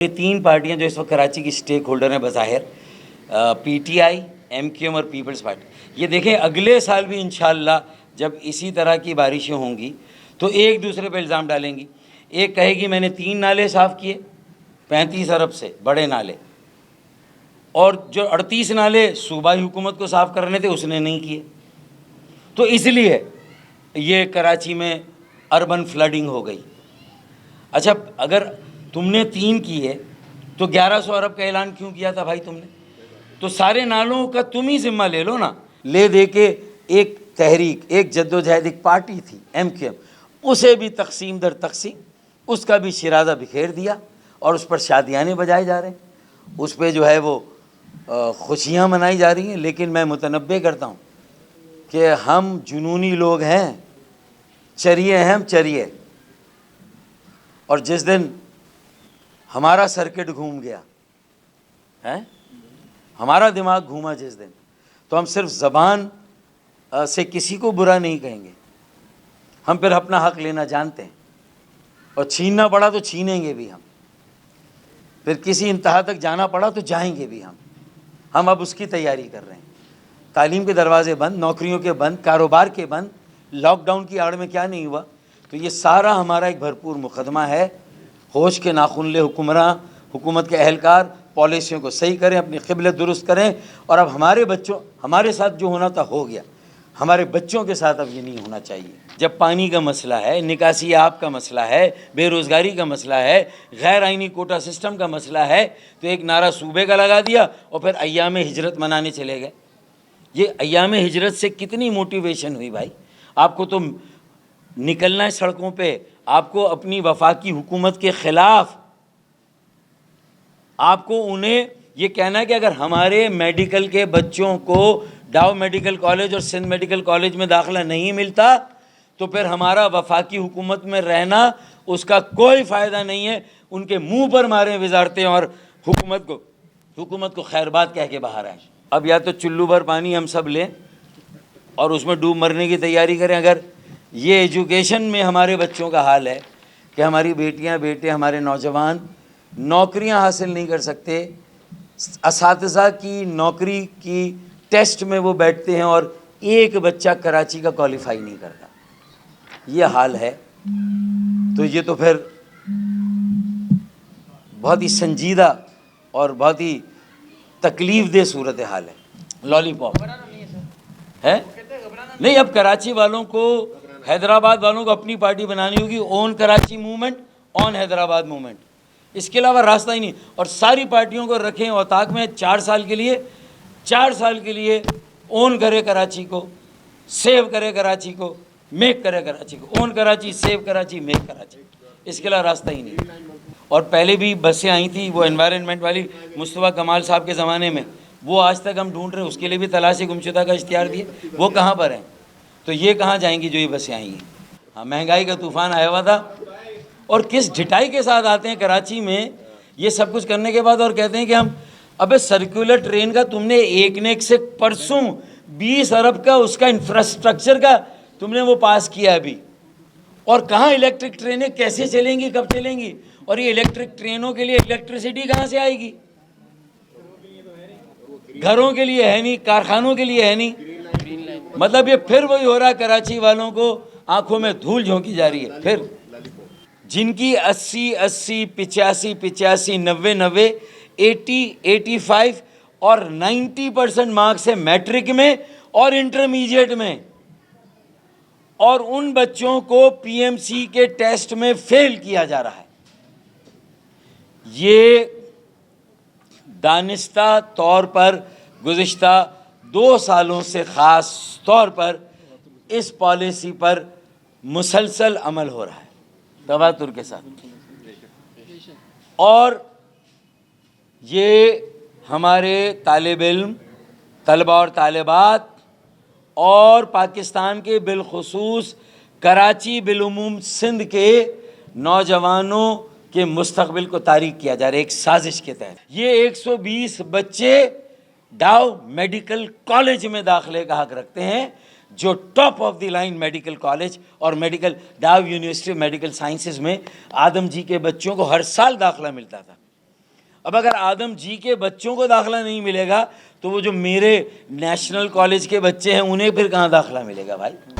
یہ تین پارٹیاں جو اس وقت کراچی کی سٹیک ہولڈر ہیں بظاہر، P T I, M Q M اور پیپلز پارٹی، یہ دیکھیں اگلے سال بھی انشاءاللہ جب اسی طرح کی بارشیں ہوں گی تو ایک دوسرے پہ الزام ڈالیں گی۔ ایک کہے گی میں نے 3 نالے صاف کیے 35 ارب سے، بڑے نالے، اور جو 38 نالے صوبائی حکومت کو صاف کرنے تھے اس نے نہیں کیے۔ تو اس لیے یہ کراچی میں اربن فلڈنگ ہو گئی۔ اچھا، اگر تم نے 3 کیے تو 1100 ارب کا اعلان کیوں کیا تھا بھائی تم نے؟ تو سارے نالوں کا تم ہی ذمہ لے لو نا۔ لے دے کے ایک تحریک، ایک جدوجہد، ایک پارٹی تھی ایم کیو ایم، اسے بھی تقسیم در تقسیم، اس کا بھی شرازہ بکھیر دیا اور اس پر شادیانے بجائے جا رہے ہیں، اس پہ جو ہے وہ خوشیاں منائی جا رہی ہیں۔ لیکن میں متنبہ کرتا ہوں کہ ہم جنونی لوگ ہیں، چریے ہیں ہم، چریے، اور جس دن ہمارا سرکٹ گھوم گیا ہے، ہمارا دماغ گھوما جس دن، تو ہم صرف زبان سے کسی کو برا نہیں کہیں گے، ہم پھر اپنا حق لینا جانتے ہیں، اور چھیننا پڑا تو چھینیں گے بھی ہم، پھر کسی انتہا تک جانا پڑا تو جائیں گے بھی ہم اب اس کی تیاری کر رہے ہیں۔ تعلیم کے دروازے بند، نوکریوں کے بند، کاروبار کے بند، لاک ڈاؤن کی آڑ میں کیا نہیں ہوا؟ تو یہ سارا ہمارا ایک بھرپور مقدمہ ہے۔ ہوش کے ناخن لے حکمراں، حکومت کے اہلکار، پالیسیوں کو صحیح کریں، اپنی قبلت درست کریں، اور اب ہمارے ساتھ جو ہونا تھا ہو گیا، ہمارے بچوں کے ساتھ اب یہ نہیں ہونا چاہیے۔ جب پانی کا مسئلہ ہے، نکاسی آب کا مسئلہ ہے، بے روزگاری کا مسئلہ ہے، غیر آئینی کوٹا سسٹم کا مسئلہ ہے، تو ایک نعرہ صوبے کا لگا دیا اور پھر ایام ہجرت منانے چلے گئے۔ یہ ایام ہجرت سے کتنی موٹیویشن ہوئی بھائی؟ آپ کو تو نکلنا ہے سڑکوں پہ، آپ کو اپنی وفاقی حکومت کے خلاف، آپ کو انہیں یہ کہنا ہے کہ اگر ہمارے میڈیکل کے بچوں کو ڈاؤ میڈیکل کالج اور سندھ میڈیکل کالج میں داخلہ نہیں ملتا تو پھر ہمارا وفاقی حکومت میں رہنا اس کا کوئی فائدہ نہیں ہے۔ ان کے منہ پر ماریں وزارتیں اور حکومت کو خیر بات کہہ کے باہر آئیں۔ اب یا تو چلو بھر پانی ہم سب لیں اور اس میں ڈوب مرنے کی تیاری کریں۔ اگر یہ ایجوکیشن میں ہمارے بچوں کا حال ہے کہ ہماری بیٹیاں بیٹے، ہمارے نوجوان نوکریاں حاصل نہیں کر سکتے، اساتذہ کی نوکری کی ٹیسٹ میں وہ بیٹھتے ہیں اور ایک بچہ کراچی کا کوالیفائی نہیں کرتا، یہ حال ہے، تو یہ تو پھر بہت ہی سنجیدہ اور بہت ہی تکلیف دہ صورتحال ہے۔ لالی پاپ ہے نہیں، اب کراچی والوں کو، حیدرآباد والوں کو اپنی پارٹی بنانی ہوگی، اون کراچی موومنٹ، اون حیدرآباد موومنٹ، اس کے علاوہ راستہ ہی نہیں۔ اور ساری پارٹیوں کو رکھیں اوتاق میں 4 سال کے لیے اون کرے کراچی کو، سیو کرے کراچی کو، میک کرے کراچی کو، اون کراچی، سیو کراچی، میک کراچی، اس کے علاوہ راستہ ہی نہیں۔ اور پہلے بھی بسیں آئی تھیں وہ انوائرنمنٹ والی مصطفیٰ کمال صاحب کے زمانے میں، وہ آج تک ہم ڈھونڈ رہے ہیں، اس کے لیے بھی تلاش گمشدہ کا اشتہار دیے، وہ کہاں پر ہیں؟ تو یہ کہاں جائیں گی جو یہ بسیں آئی ہیں؟ ہاں، مہنگائی کا طوفان آیا ہوا تھا، اور کس ڈھٹائی کے ساتھ آتے ہیں کراچی میں یہ سب کچھ کرنے کے بعد اور کہتے ہیں کہ ہم، ابے سرکولر ٹرین کا تم نے ایک سے پرسوں 20 ارب کا اس کا انفراسٹرکچر کا تم نے وہ پاس کیا ابھی، اور کہاں الیکٹرک ٹرینیں کیسے چلیں گی، کب چلیں گی؟ اور یہ الیکٹرک ٹرینوں کے لیے الیکٹریسٹی کہاں سے آئے گی؟ گھروں کے لیے ہے نہیں، کارخانوں کے لیے ہے نہیں۔ مطلب یہ پھر وہی ہو رہا ہے، کراچی والوں کو آنکھوں میں دھول جھونکی جا رہی ہے۔ پھر جن کی 80، 85، 90، 85 اور 90% مارکس ہے میٹرک میں اور انٹرمیڈیٹ میں، اور ان بچوں کو پی ایم سی کے ٹیسٹ میں فیل کیا جا رہا ہے، یہ دانستہ طور پر گزشتہ 2 سالوں سے خاص طور پر اس پالیسی پر مسلسل عمل ہو رہا ہے تواتر کے ساتھ، اور یہ ہمارے طالب علم، طلبہ اور طالبات، اور پاکستان کے بالخصوص کراچی بالعموم سندھ کے نوجوانوں کے مستقبل کو تاریک کیا جا رہا ہے ایک سازش کے تحت۔ یہ 120 بچے ڈاؤ میڈیکل کالج میں داخلے کا حق رکھتے ہیں، جو top of the line medical college اور ڈاؤ یونیورسٹی میڈیکل سائنسز میں آدم جی کے بچوں کو ہر سال داخلہ ملتا تھا۔ اب اگر آدم جی کے بچوں کو داخلہ نہیں ملے گا تو وہ جو میرے نیشنل کالج کے بچے ہیں انہیں پھر کہاں داخلہ ملے گا بھائی؟